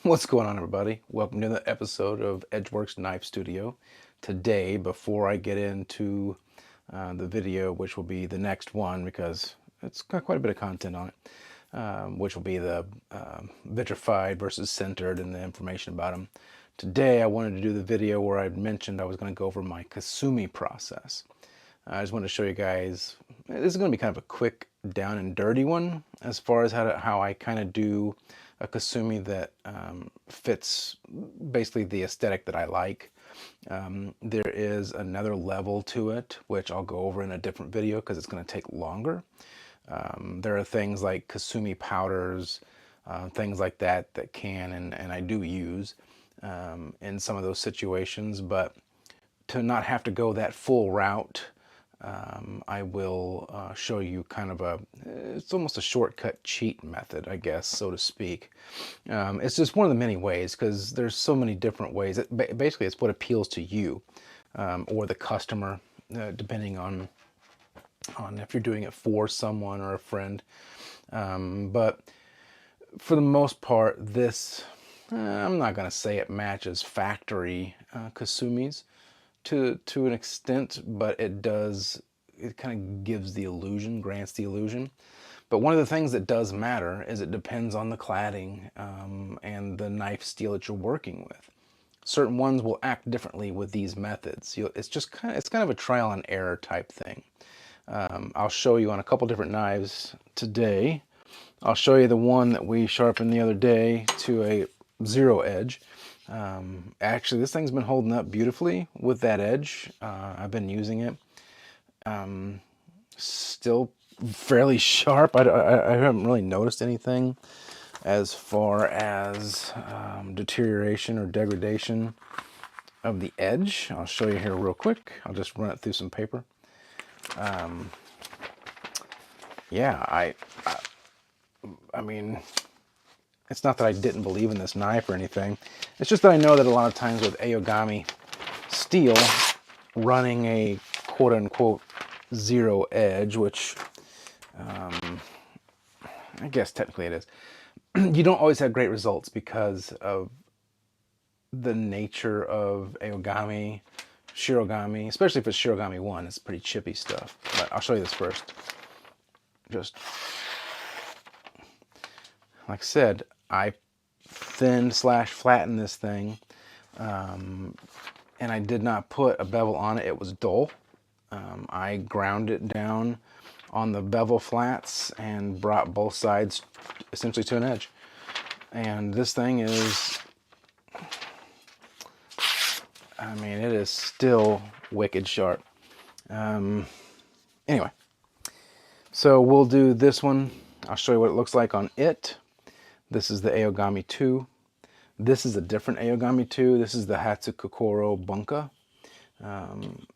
What's going on, everybody? Welcome to another episode of EdgeWorks Knife Studio. Today, before I get into the video, which will be the next one because it's got quite a bit of content on it, which will be the vitrified versus centered and the information about them. Today, I wanted to do the video where I mentioned I was going to go over my Kasumi process. I just wanted to show you guys, this is going to be kind of a quick down and dirty one as far as how I kind of do a Kasumi that fits basically the aesthetic that I like. There is another level to it, which I'll go over in a different video because it's going to take longer. There are things like Kasumi powders, things like that that can and I do use in some of those situations, but to not have to go that full route, I will show you kind of it's almost a shortcut cheat method, I guess, so to speak. It's just one of the many ways because there's so many different ways. Basically, it's what appeals to you or the customer, depending on if you're doing it for someone or a friend. But for the most part, this, I'm not going to say it matches factory Kasumis to an extent, but it kind of gives the illusion, grants the illusion. But one of the things that does matter is it depends on the cladding and the knife steel that you're working with. Certain ones will act differently with these methods. It's kind of a trial and error type thing. I'll show you on a couple different knives today. I'll show you the one that we sharpened the other day to a 0 edge. Actually, this thing's been holding up beautifully with that edge. I've been using it. Still fairly sharp. I haven't really noticed anything as far as deterioration or degradation of the edge. I'll show you here real quick. I'll just run it through some paper. Yeah, I mean, it's not that I didn't believe in this knife or anything. It's just that I know that a lot of times with Aogami steel, running a quote-unquote 0 edge, which I guess technically it is, you don't always have great results because of the nature of Aogami, Shirogami, especially if it's Shirogami 1. It's pretty chippy stuff. But I'll show you this first. Just like I said, I thin/flattened this thing, and I did not put a bevel on it. It was dull. I ground it down on the bevel flats and brought both sides essentially to an edge. And this thing is, I mean, it is still wicked sharp. Anyway, so we'll do this one. I'll show you what it looks like on it. This is the Aogami 2. This is a different Aogami 2. This is the Hatsukokoro Bunka.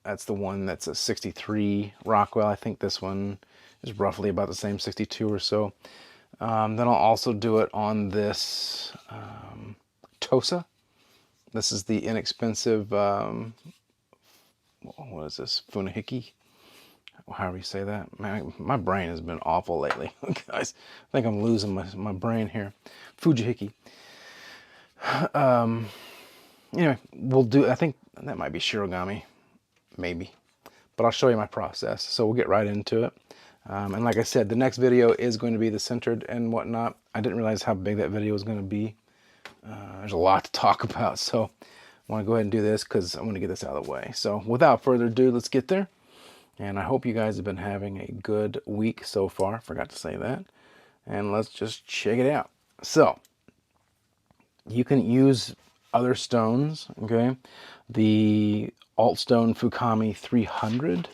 That's the one that's a 63 Rockwell. I think this one is roughly about the same, 62 or so. Then I'll also do it on this Tosa. This is the inexpensive, what is this, Funahiki? However you say that. Man, my brain has been awful lately, guys. I think I'm losing my brain here. Fujihiki. Anyway, we'll do, I think that might be Shirogami, maybe. But I'll show you my process, so we'll get right into it. And like I said, the next video is going to be the centered and whatnot. I didn't realize how big that video was going to be. There's a lot to talk about, so I want to go ahead and do this because I want to get this out of the way. So without further ado, let's get there. And I hope you guys have been having a good week so far. Forgot to say that. And let's just check it out. So, you can use other stones, okay? The Altstone Fukami 300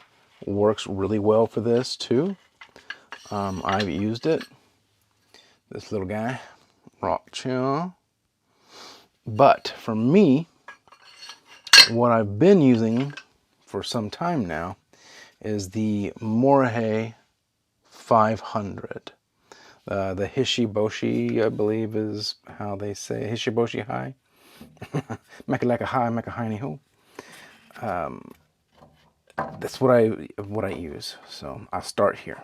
works really well for this too. I've used it. This little guy, rock chill. But for me, what I've been using for some time now is the Morihei 500. The Hishiboshi, I believe, is how they say Hishiboshi Hi. Meka like a hi, meka hi ni ho. that's what I use. So I'll start here.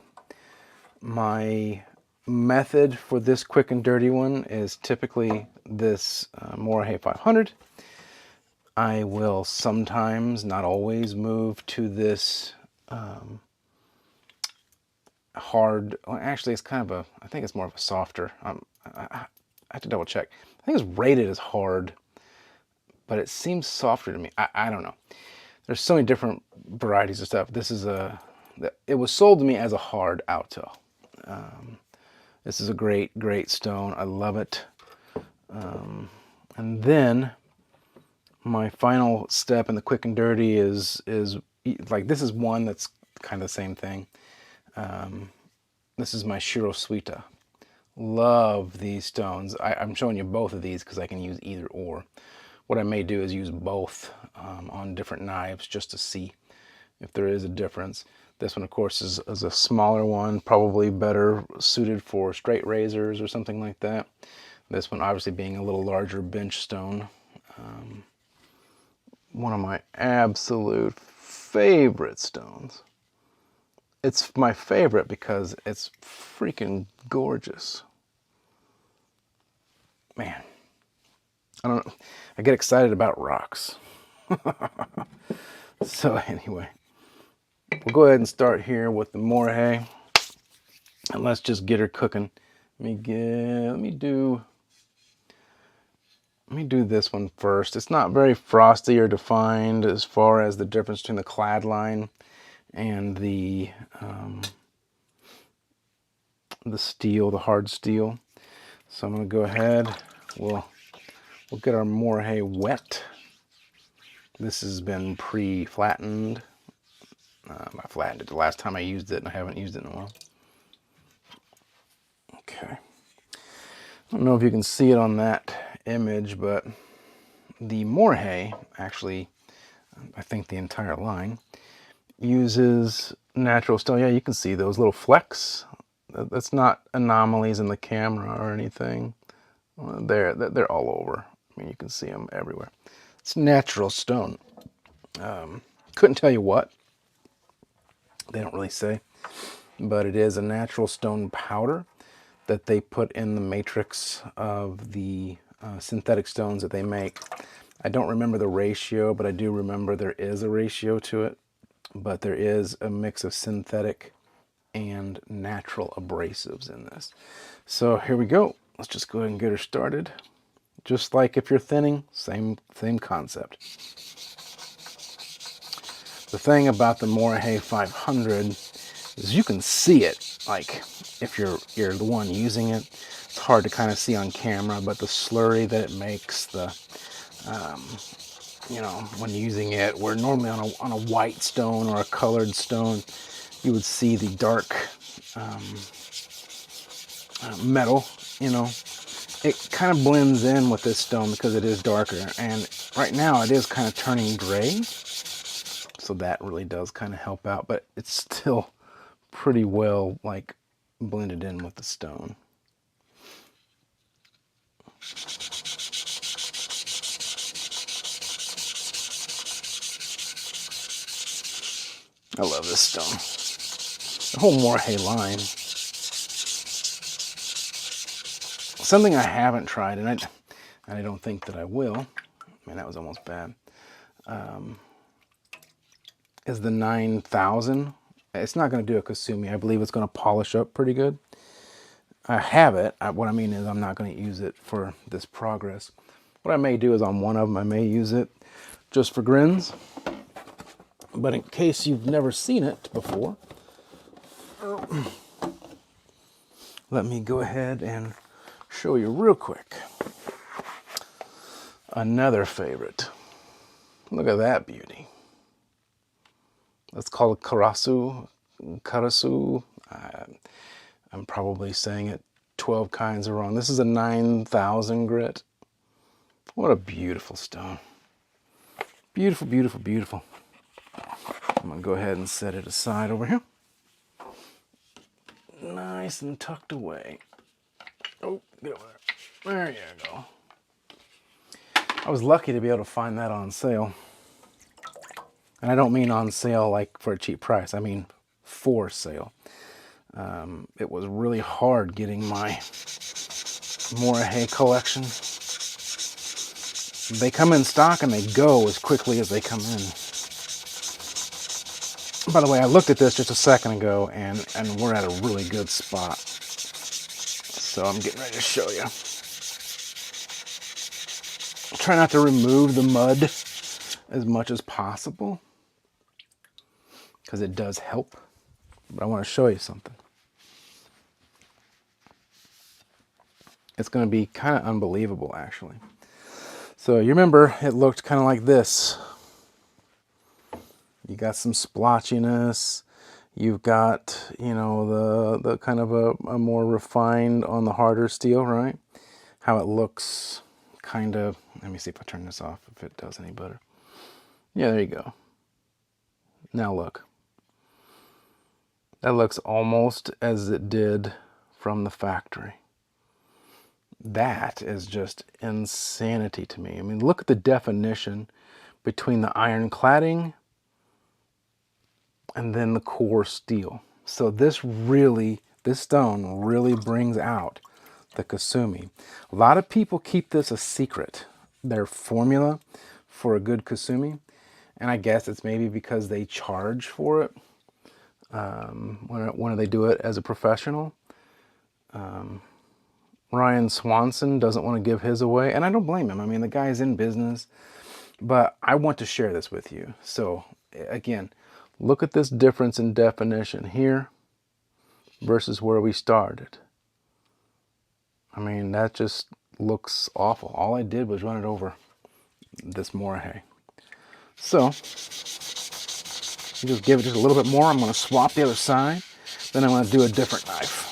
My method for this quick and dirty one is typically this Morihei 500. I will sometimes, not always, move to this hard, well, actually it's kind of a, I think it's more of a softer, I have to double check. I think it's rated as hard, but it seems softer to me. I don't know. There's so many different varieties of stuff. This is it was sold to me as a hard alto. This is a great stone. I love it. And then my final step in the quick and dirty is like, this is one that's kind of the same thing. This is my Shiro Suita. Love these stones. I'm showing you both of these because I can use either or. What I may do is use both on different knives just to see if there is a difference. This one, of course, is a smaller one, probably better suited for straight razors or something like that. This one obviously being a little larger bench stone. One of my absolute favorite stones. It's my favorite because it's freaking gorgeous. Man, I don't know. I get excited about rocks. So anyway, we'll go ahead and start here with the Morihei. And let's just get her cooking. Let me do this one first. It's not very frosty or defined as far as the difference between the Clad line and the steel, the hard steel. So I'm going to go ahead. We'll get our Morihei wet. This has been pre-flattened. I flattened it the last time I used it, and I haven't used it in a while. Okay. I don't know if you can see it on that image, but the Morihei, actually, I think the entire line, uses natural stone. Yeah, you can see those little flecks. That's not anomalies in the camera or anything. They're all over. I mean, you can see them everywhere. It's natural stone. Couldn't tell you what. They don't really say. But it is a natural stone powder that they put in the matrix of the synthetic stones that they make. I don't remember the ratio, but I do remember there is a ratio to it. But there is a mix of synthetic and natural abrasives in this. So here we go. Let's just go ahead and get her started. Just like if you're thinning, same concept. The thing about the Morihei 500 is you can see it. Like if you're the one using it, it's hard to kind of see on camera, but the slurry that it makes, you know, when using it, where normally on a white stone or a colored stone, you would see the dark metal, you know. It kind of blends in with this stone because it is darker, and right now it is kind of turning gray, so that really does kind of help out, but it's still pretty well like blended in with the stone. I love this stone. The whole Morihei line. Something I haven't tried, and I don't think that I will. Man, that was almost bad. Is the 9000. It's not going to do a Kasumi. I believe it's going to polish up pretty good. I have it. What I mean is I'm not going to use it for this progress. What I may do is on one of them, I may use it just for grins. But in case you've never seen it before, let me go ahead and show you real quick. Another favorite. Look at that beauty. It's called Karasu. I'm probably saying it 12 kinds of wrong. This is a 9000 grit. What a beautiful stone. Beautiful, beautiful, beautiful. I'm going to go ahead and set it aside over here. Nice and tucked away. Oh, get over there. There you go. I was lucky to be able to find that on sale. And I don't mean on sale like for a cheap price. I mean for sale. It was really hard getting my Morihei collection. They come in stock and they go as quickly as they come in. By the way, I looked at this just a second ago, and we're at a really good spot. So I'm getting ready to show you. Try not to remove the mud as much as possible, because it does help. But I want to show you something. It's going to be kind of unbelievable, actually. So you remember, it looked kind of like this. You got some splotchiness. You've got, you know, the kind of a more refined on the harder steel, right? How it looks kind of, let me see if I turn this off, if it does any better. Yeah, there you go. Now look. That looks almost as it did from the factory. That is just insanity to me. I mean, look at the definition between the iron cladding and then the core steel. So this stone really brings out the Kasumi. A lot of people keep this a secret, their formula for a good Kasumi. And I guess it's maybe because they charge for it when they do it as a professional. Ryan Swanson doesn't want to give his away, and I don't blame him. I mean, the guy's in business, but I want to share this with you. So again, look at this difference in definition here versus where we started. I mean, that just looks awful. All I did was run it over this Morihei. So you just give it just a little bit more. I'm going to swap the other side. Then I'm going to do a different knife.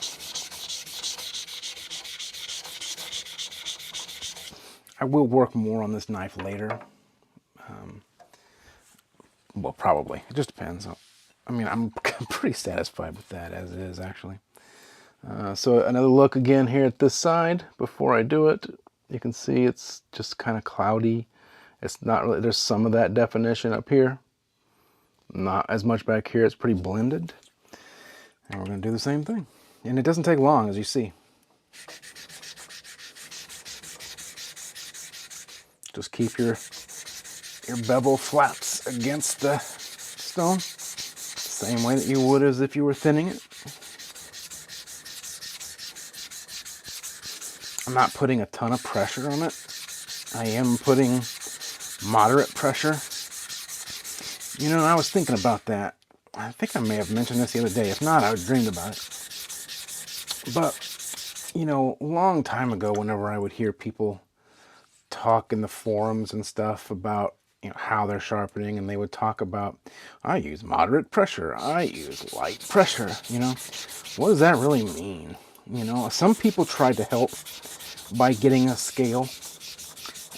I will work more on this knife later. Well, probably. It just depends. I mean, I'm pretty satisfied with that as it is, actually. So another look again here at this side before I do it. You can see it's just kind of cloudy. It's not really, there's some of that definition up here. Not as much back here. It's pretty blended. And we're going to do the same thing. And it doesn't take long, as you see. Just keep your bevel flaps against the stone, same way that you would as if you were thinning it. I'm not putting a ton of pressure on it. I am putting moderate pressure. You know, I was thinking about that. I think I may have mentioned this the other day. If not, I would dreamed about it. But, you know, a long time ago, whenever I would hear people talk in the forums and stuff about, you know, how they're sharpening, and they would talk about, I use moderate pressure, I use light pressure. You know, what does that really mean? You know, some people tried to help by getting a scale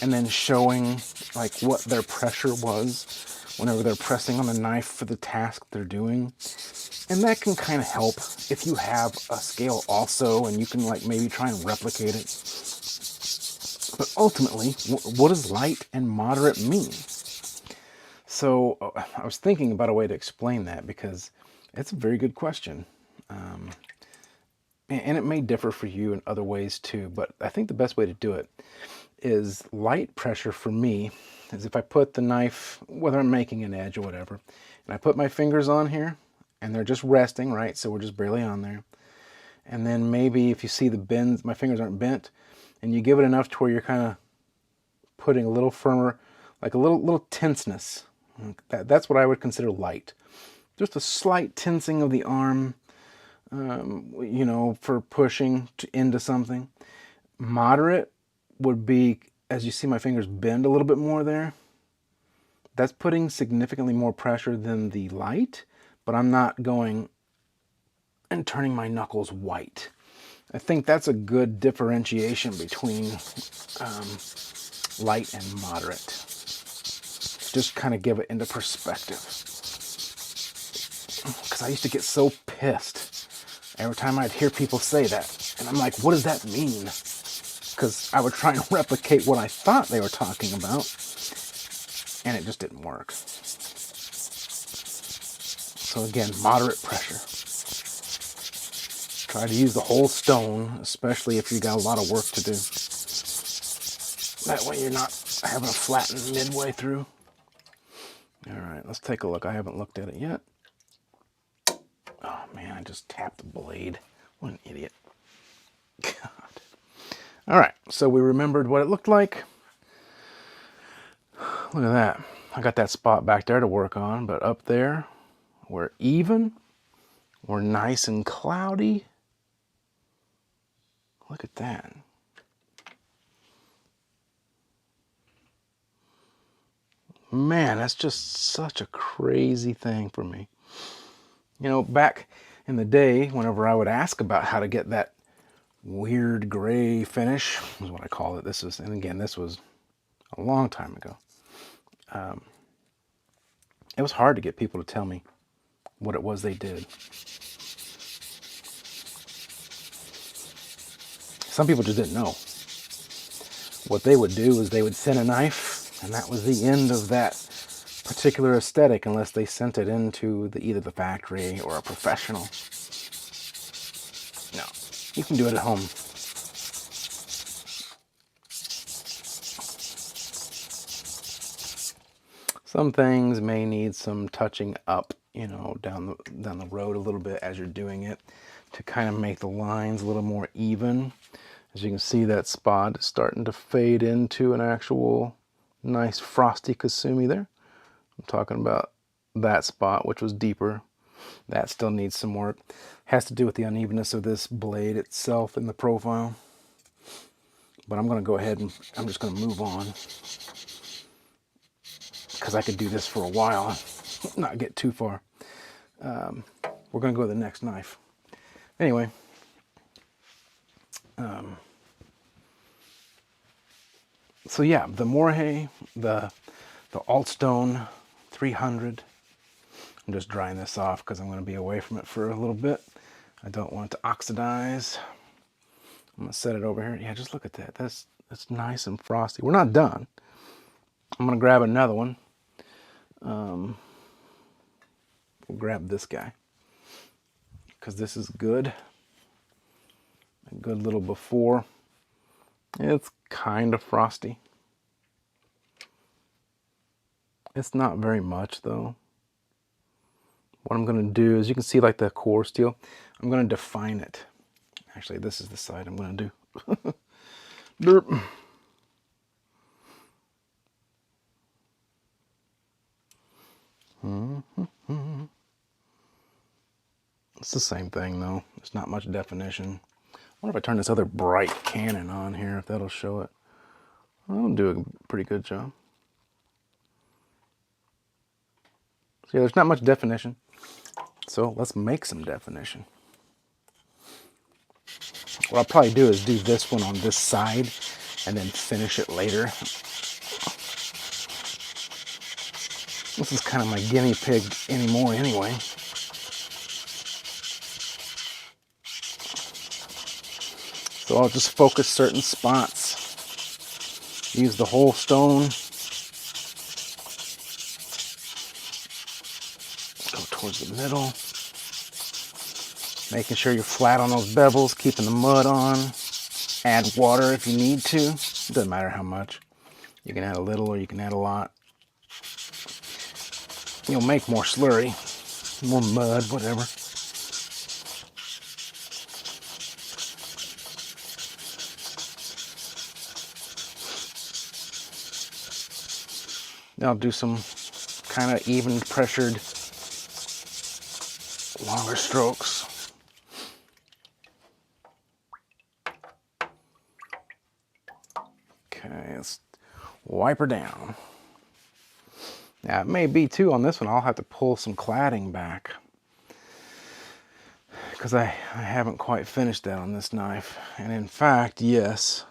and then showing like what their pressure was whenever they're pressing on the knife for the task they're doing. And that can kind of help if you have a scale also, and you can like maybe try and replicate it. But ultimately, what does light and moderate mean? So I was thinking about a way to explain that, because it's a very good question. And it may differ for you in other ways too, but I think the best way to do it is light pressure for me is if I put the knife, whether I'm making an edge or whatever, and I put my fingers on here and they're just resting, right? So we're just barely on there. And then maybe if you see the bends, my fingers aren't bent, and you give it enough to where you're kind of putting a little firmer, like a little tenseness. That's what I would consider light. Just a slight tensing of the arm, you know, for pushing into something. Moderate would be, as you see my fingers bend a little bit more there. That's putting significantly more pressure than the light, but I'm not going and turning my knuckles white. I think that's a good differentiation between light and moderate. Just kind of give it into perspective. Because I used to get so pissed every time I'd hear people say that. And I'm like, what does that mean? Because I would try and replicate what I thought they were talking about, and it just didn't work. So again, moderate pressure. Try to use the whole stone, especially if you got a lot of work to do. That way you're not having to flatten midway through. All right, let's take a look. I haven't looked at it yet. Oh man, I just tapped the blade. What an idiot. God. All right, so we remembered what it looked like. Look at that. I got that spot back there to work on, but up there, we're even. We're nice and cloudy. Look at that. Man, that's just such a crazy thing for me. You know, back in the day, whenever I would ask about how to get that weird gray finish, is what I call it. This is, and again, this was a long time ago. It was hard to get people to tell me what it was they did. Some people just didn't know. What they would do is they would send a knife, and that was the end of that particular aesthetic, unless they sent it into either the factory or a professional. No, you can do it at home. Some things may need some touching up, you know, down the road a little bit as you're doing it, to kind of make the lines a little more even. As you can see, that spot is starting to fade into an actual nice frosty Kasumi there. I'm talking about that spot, which was deeper. That still needs some work. Has to do with the unevenness of this blade itself in the profile. But I'm going to go ahead and I'm just going to move on, because I could do this for a while and not get too far. We're going to go to the next knife. Anyway, so yeah, the Morihei, the Altstone 300. I'm just drying this off because I'm going to be away from it for a little bit. I don't want it to oxidize. I'm going to set it over here. Yeah, just look at that. That's nice and frosty. We're not done. I'm going to grab another one. We'll grab this guy, because this is good. A good little before. It's kind of frosty. It's not very much though. What I'm going to do is, you can see like the core steel, I'm going to define it. Actually, this is the side I'm going to do. Derp. It's the same thing though. There's not much definition. I wonder if I turn this other bright Canon on here, if that'll show it. That'll do a pretty good job. So yeah, there's not much definition. So let's make some definition. What I'll probably do is do this one on this side and then finish it later. This is kind of my guinea pig anymore anyway. So I'll just focus certain spots. Use the whole stone. Go towards the middle. Making sure you're flat on those bevels, keeping the mud on. Add water if you need to. It doesn't matter how much. You can add a little or you can add a lot. You'll make more slurry, more mud, whatever. Then I'll do some kind of even pressured, longer strokes. Okay, let's wipe her down. Now it may be too on this one, I'll have to pull some cladding back, because I haven't quite finished that on this knife. And in fact, yes,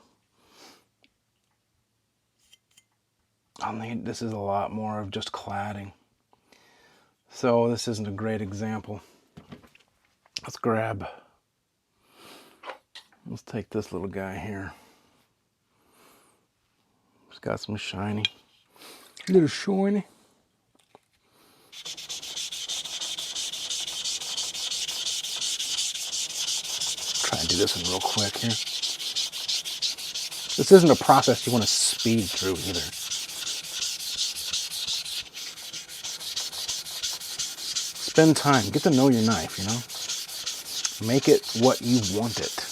I'll need, this is a lot more of just cladding. So this isn't a great example. Let's take this little guy here. It's got some shiny, a little shiny. try and do this one real quick here. This isn't a process you want to speed through either. Spend time, get to know your knife, you know? Make it what you want it.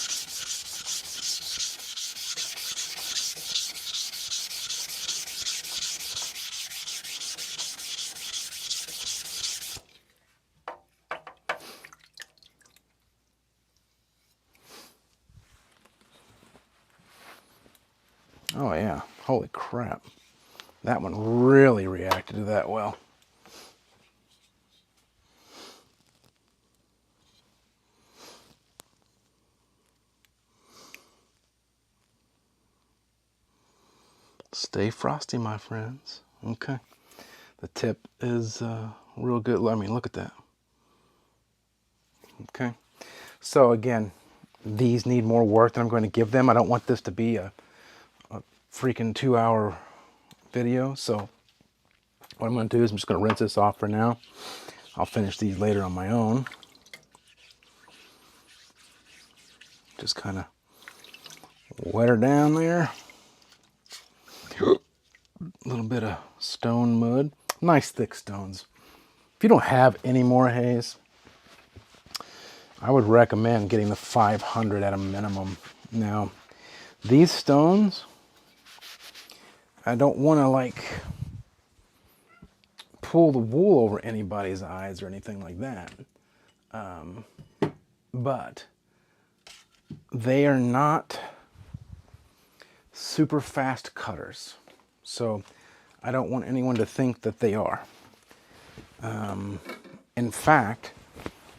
Oh yeah, holy crap. That one really reacted to that well. Stay frosty, my friends. Okay. The tip is real good. I mean, look at that. Okay. So again, these need more work than I'm going to give them. I don't want this to be a freaking 2-hour video. So what I'm going to do is I'm just going to rinse this off for now. I'll finish these later on my own. Just kind of wet her down there. A little bit of stone mud. Nice thick stones. If you don't have any Moriheis, I would recommend getting the 500 at a minimum. Now, these stones, I don't want to like pull the wool over anybody's eyes or anything like that. But they are not super fast cutters. So I don't want anyone to think that they are. In fact,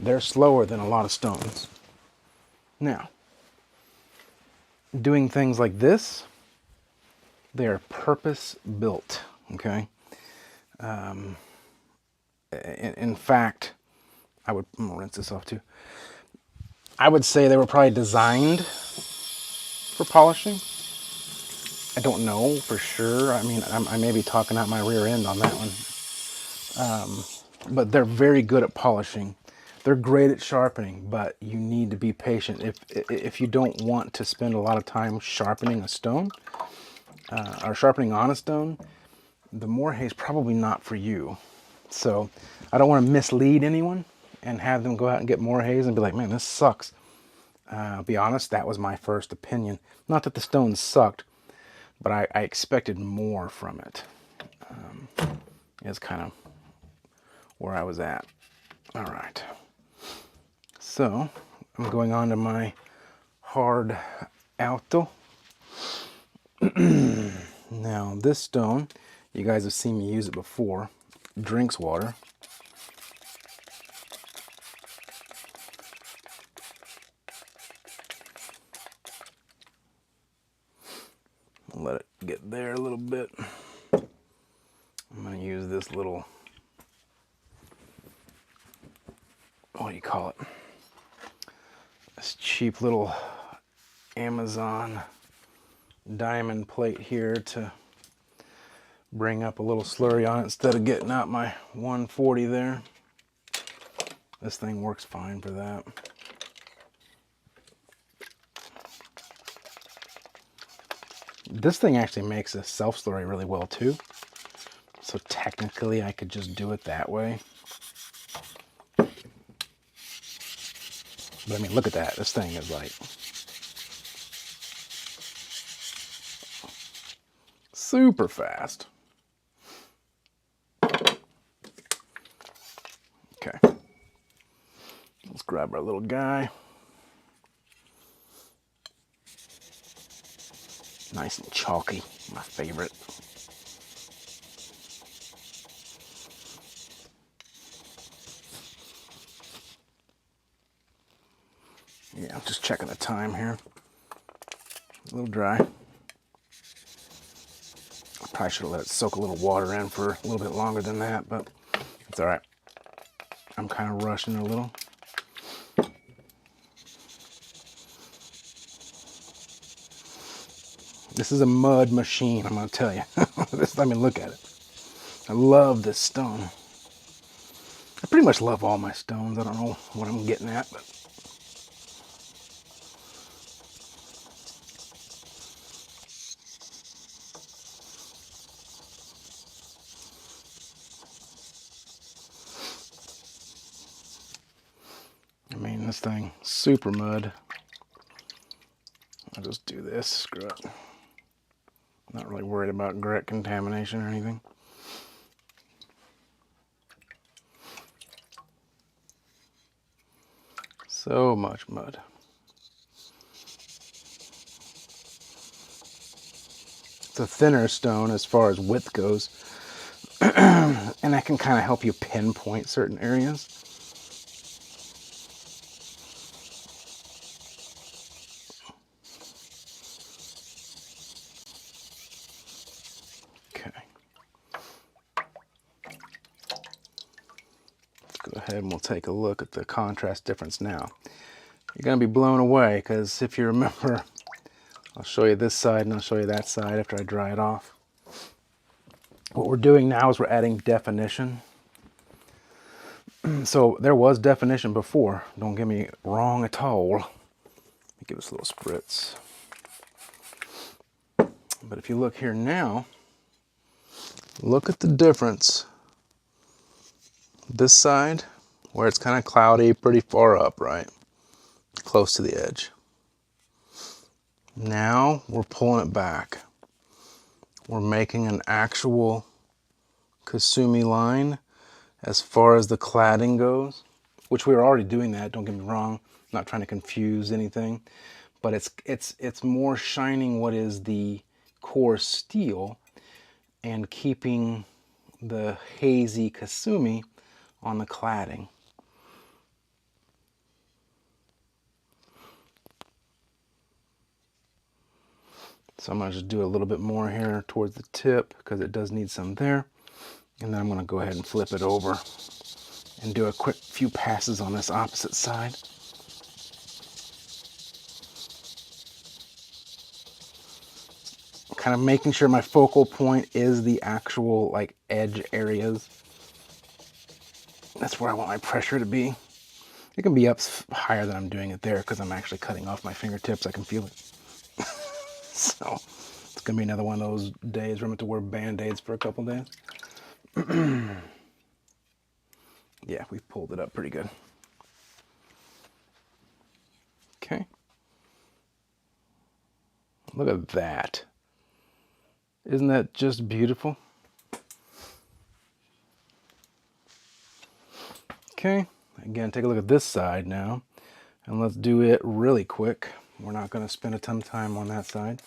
they're slower than a lot of stones. Now, doing things like this, they are purpose built, okay? In fact, I'm gonna rinse this off too. I would say they were probably designed for polishing. I don't know for sure. I mean, I may be talking out my rear end on that one. But they're very good at polishing. They're great at sharpening, but you need to be patient. If you don't want to spend a lot of time sharpening a stone, or sharpening on a stone, the Morihei is probably not for you. So I don't want to mislead anyone and have them go out and get Moriheis and be like, man, this sucks. I'll be honest, that was my first opinion. Not that the stones sucked, but I expected more from it. Is kind of where I was at. All right. So I'm going on to my hard alto. Now this stone, you guys have seen me use it before, drinks water. Let it get there a little bit. I'm going to use this little, what do you call it? This cheap little Amazon diamond plate here to bring up a little slurry on it instead of getting out my 140 there. This thing works fine for that. This thing actually makes a self-slurry really well too. So technically I could just do it that way. But I mean, look at that. This thing is like super fast. Okay. Let's grab our little guy. Nice and chalky, my favorite. Yeah, I'm just checking the time here. A little dry. I probably should have let it soak a little water in for a little bit longer than that, but it's all right. I'm kind of rushing a little. This is a mud machine, I'm going to tell you. I mean, look at it. I love this stone. I pretty much love all my stones. I don't know what I'm getting at, but I mean, this thing, super mud. I'll just do this, screw it. Not really worried about grit contamination or anything. So much mud. It's a thinner stone as far as width goes, and that can kind of help you pinpoint certain areas. Okay. Let's go ahead and we'll take a look at the contrast difference now. You're going to be blown away because if you remember, I'll show you this side and I'll show you that side after I dry it off. What we're doing now is we're adding definition. So there was definition before, don't get me wrong at all. Let me give us a little spritz. But if you look here now, look at the difference. This side, where it's kind of cloudy, pretty far up, right? Close to the edge. Now we're pulling it back. We're making an actual Kasumi line as far as the cladding goes, which we were already doing that, don't get me wrong. I'm not trying to confuse anything, but it's more shining what is the core steel and keeping the hazy Kasumi on the cladding. So I'm going to just do a little bit more here towards the tip because it does need some there. And then I'm going to go ahead and flip it over and do a quick few passes on this opposite side. Kind of making sure my focal point is the actual like edge areas. That's where I want my pressure to be. It can be up higher than I'm doing it there because I'm actually cutting off my fingertips. I can feel it. So it's going to be another one of those days where I'm going to wear Band-Aids for a couple days. Yeah, we've pulled it up pretty good. Okay. Look at that. Isn't that just beautiful? Okay, again, take a look at this side now, and let's do it really quick. We're not going to spend a ton of time on that side.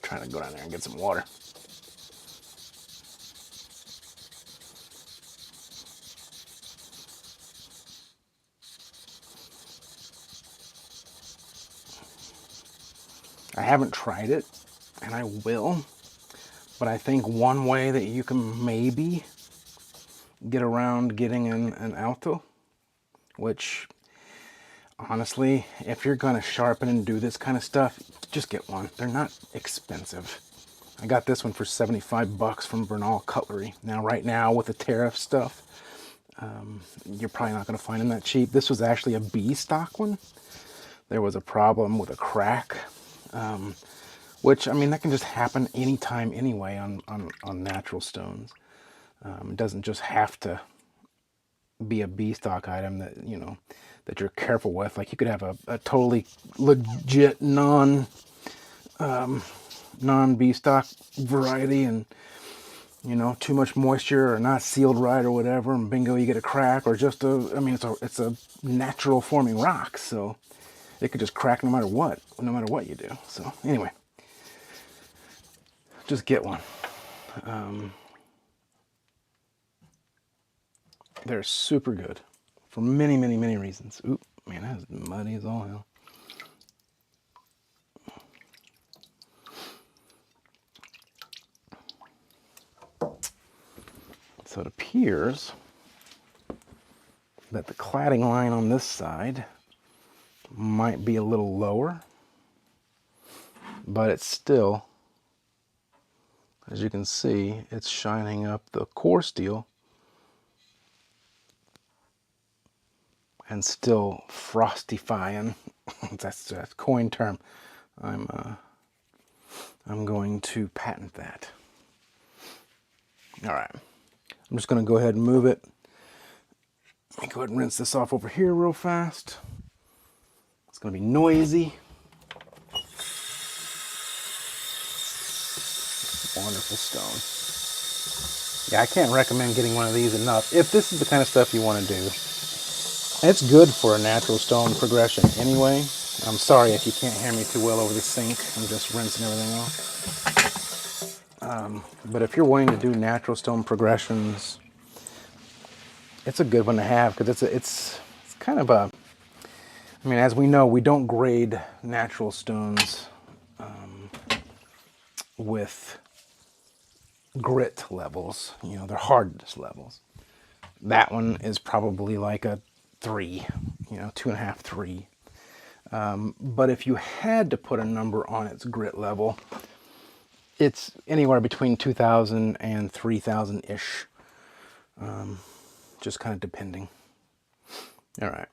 Trying to go down there and get some water. I haven't tried it, and I will, but I think one way that you can maybe get around getting an alto, which honestly, if you're gonna sharpen and do this kind of stuff, just get one. They're not expensive. I got this one for 75 bucks from Bernal Cutlery. Now, right now with the tariff stuff, you're probably not gonna find them that cheap. This was actually a B stock one. There was a problem with a crack, which, I mean, that can just happen anytime anyway on natural stones. It doesn't just have to be a B stock item that, you know, that you're careful with. Like you could have a totally legit non-B stock variety and, you know, too much moisture or not sealed right or whatever, and bingo, you get a crack. Or just I mean, it's a natural forming rock, so it could just crack no matter what you do. So anyway, just get one. They're super good for many, many, many reasons. Oop, man, that is muddy as all hell. So it appears that the cladding line on this side might be a little lower, but it's still, as you can see, it's shining up the core steel and still frostifying. That's a coin term. I'm I'm going to patent that. All right, I'm just going to go ahead and move it. Let me go ahead and rinse this off over here real fast. It's going to be noisy. Wonderful stone. Yeah, I can't recommend getting one of these enough. If this is the kind of stuff you want to do, it's good for a natural stone progression anyway. I'm sorry if you can't hear me too well over the sink. I'm just rinsing everything off. But if you're wanting to do natural stone progressions, it's a good one to have because it's kind of a, I mean, as we know, we don't grade natural stones with grit levels. You know, they're hardness levels. That one is probably like a 3, you know, 2.5, 3. But if you had to put a number on its grit level, it's anywhere between 2,000 and 3,000-ish, just kind of depending. All right.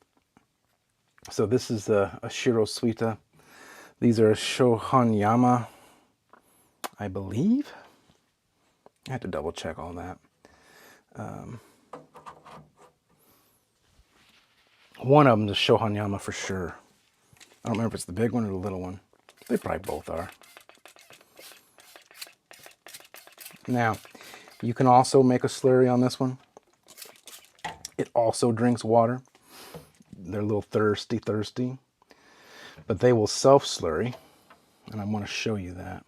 So this is a Shiro Suita. These are Shohanyama, I believe. I have to double check all that. One of them is Shohanyama for sure. I don't remember if it's the big one or the little one. They probably both are. Now, you can also make a slurry on this one. It also drinks water. They're a little thirsty, but they will self-slurry, and I want to show you that.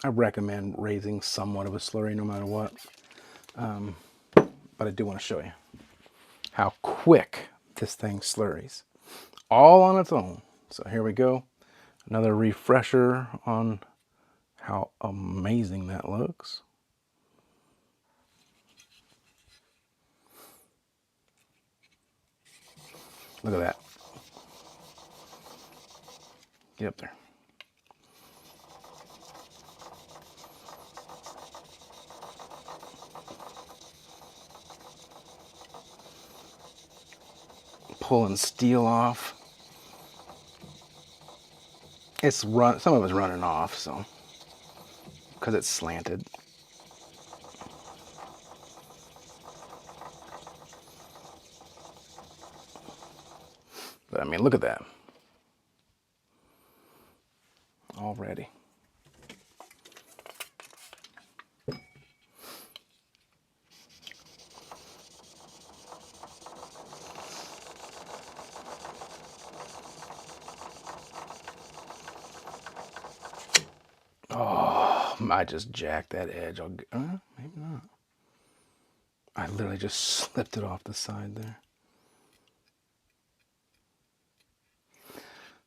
I recommend raising somewhat of a slurry no matter what, but I do want to show you how quick this thing slurries, all on its own. So here we go. Another refresher on how amazing that looks. Look at that. Get up there. Pulling steel off. It's some of it's running off, so because it's slanted. But I mean, look at that. Already. Oh, I just jacked that edge. Maybe not. I literally just slipped it off the side there.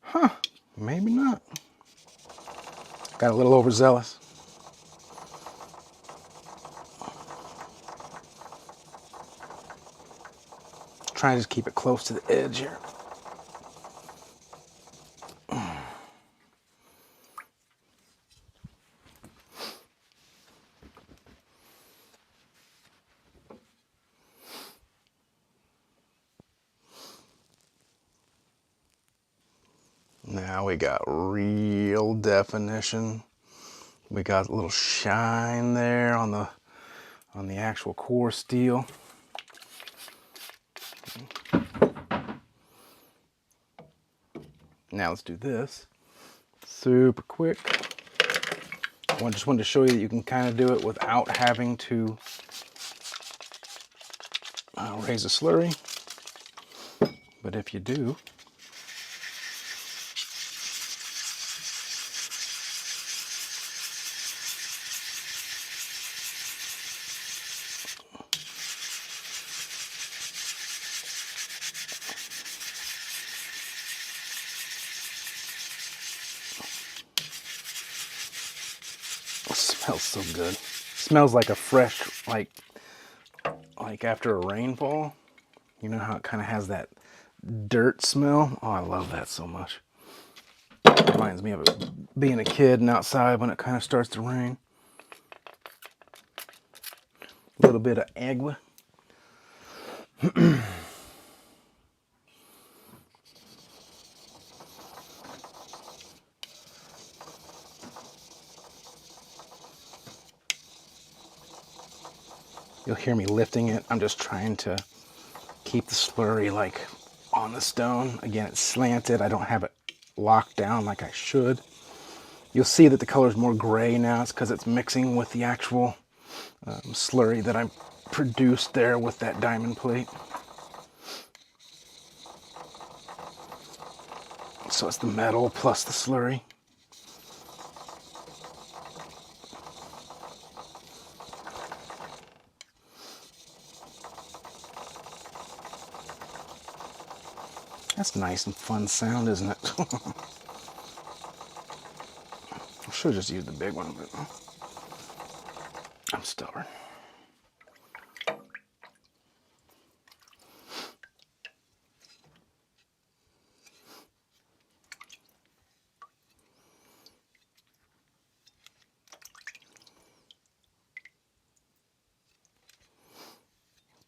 Huh, maybe not. Got a little overzealous. Trying to just keep it close to the edge here. Now we got real definition. We got a little shine there on the actual core steel. Now let's do this. Super quick. I just wanted to show you that you can kind of do it without having to raise a slurry. But if you do, it smells so good. Smells like a fresh, like after a rainfall. You know how it kind of has that dirt smell? Oh, I love that so much. Reminds me of being a kid and outside when it kind of starts to rain. A little bit of agua. You'll hear me lifting it. I'm just trying to keep the slurry like on the stone. Again, it's slanted. I don't have it locked down like I should. You'll see that the color is more gray now. It's because it's mixing with the actual slurry that I produced there with that diamond plate. So it's the metal plus the slurry. That's nice and fun sound, isn't it? I should have just used the big one, but I'm stubborn.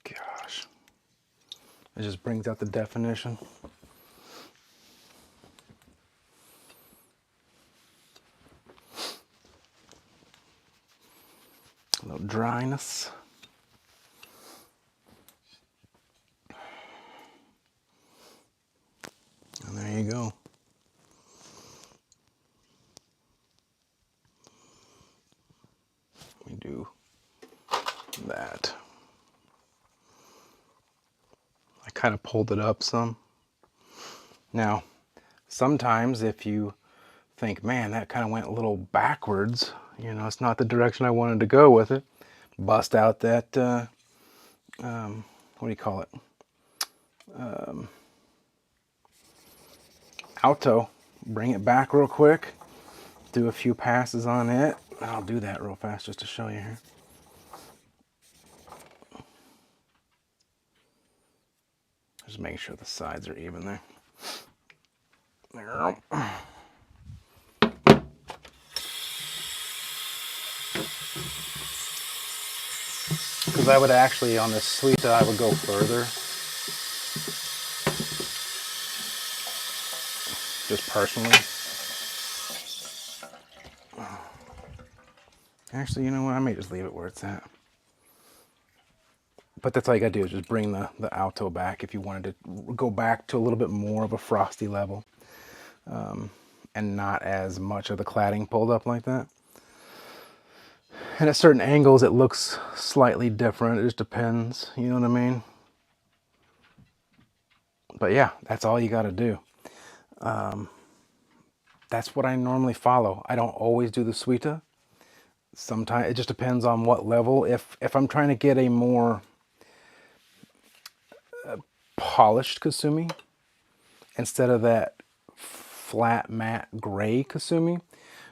Gosh. It just brings out the definition. A little dryness. And there you go. We do that. I kind of pulled it up some. Now, sometimes if you think, man, that kind of went a little backwards, you know, it's not the direction I wanted to go with it, bust out that, what do you call it? Alto. Bring it back real quick, do a few passes on it. I'll do that real fast just to show you here. Just making sure the sides are even there. There. Because I would actually, on this Suita, I would go further. Just personally. Actually, you know what? I may just leave it where it's at. But that's all you gotta do is just bring the alto back if you wanted to go back to a little bit more of a frosty level. And not as much of the cladding pulled up like that. And at certain angles it looks slightly different. It just depends, you know what I mean? But yeah, that's all you gotta do. That's what I normally follow. I don't always do the Suita. Sometimes it just depends on what level. If I'm trying to get a more polished Kasumi instead of that flat matte gray Kasumi,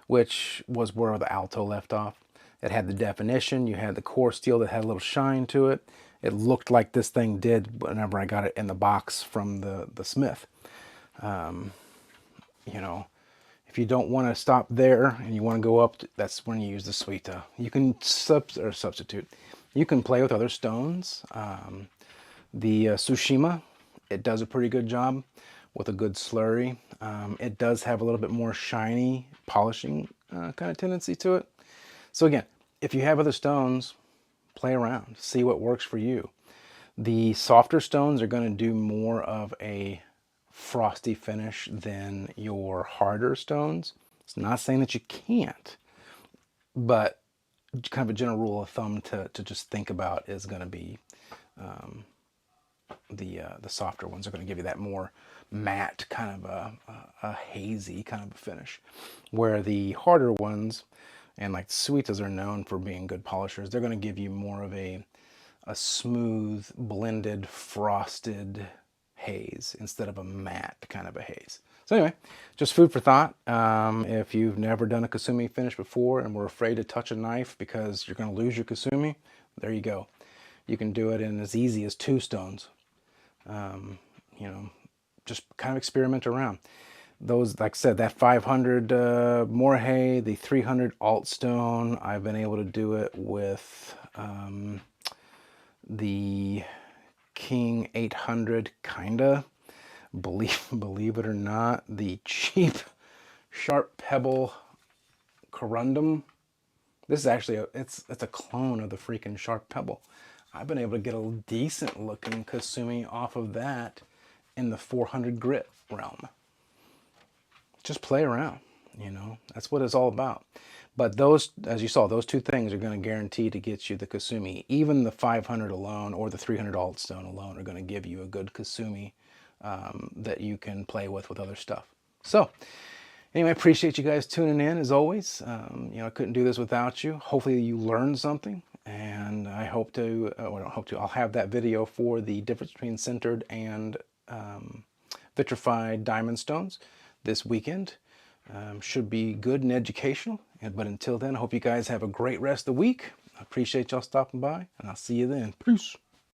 which was where the alto left off. It had the definition, you had the core steel that had a little shine to it. It looked like this thing did whenever I got it in the box from the smith. You know, if you don't want to stop there and you want to go up, that's when you use the Suita. You can substitute. You can play with other stones. The Tsushima, it does a pretty good job with a good slurry. It does have a little bit more shiny polishing kind of tendency to it. So again, if you have other stones, play around, see what works for you. The softer stones are going to do more of a frosty finish than your harder stones. It's not saying that you can't, but kind of a general rule of thumb to just think about is going to be the softer ones are going to give you that more matte kind of a hazy kind of a finish, where the harder ones, and like Suitas are known for being good polishers, they're going to give you more of a smooth blended frosted haze instead of a matte kind of a haze. So anyway, just food for thought. If you've never done a Kasumi finish before and were afraid to touch a knife because you're going to lose your Kasumi, there you go. You can do it in as easy as 2 stones. You know, just kind of experiment around. Those, like I said, that 500 Morihei, the 300 alt stone, I've been able to do it with the King 800, kinda. Believe it or not, the cheap Sharp Pebble Corundum. This is actually it's a clone of the freaking Sharp Pebble. I've been able to get a decent looking Kasumi off of that in the 400 grit realm. Just play around, you know, that's what it's all about. But those, as you saw, those two things are going to guarantee to get you the Kasumi. Even the 500 alone or the 300 Altstone alone are going to give you a good Kasumi that you can play with other stuff. So anyway, I appreciate you guys tuning in as always. You know, I couldn't do this without you. Hopefully you learned something, and I hope to, I'll have that video for the difference between sintered and vitrified diamond stones this weekend. Should be good and educational. But until then, I hope you guys have a great rest of the week. I appreciate y'all stopping by, and I'll see you then. Peace.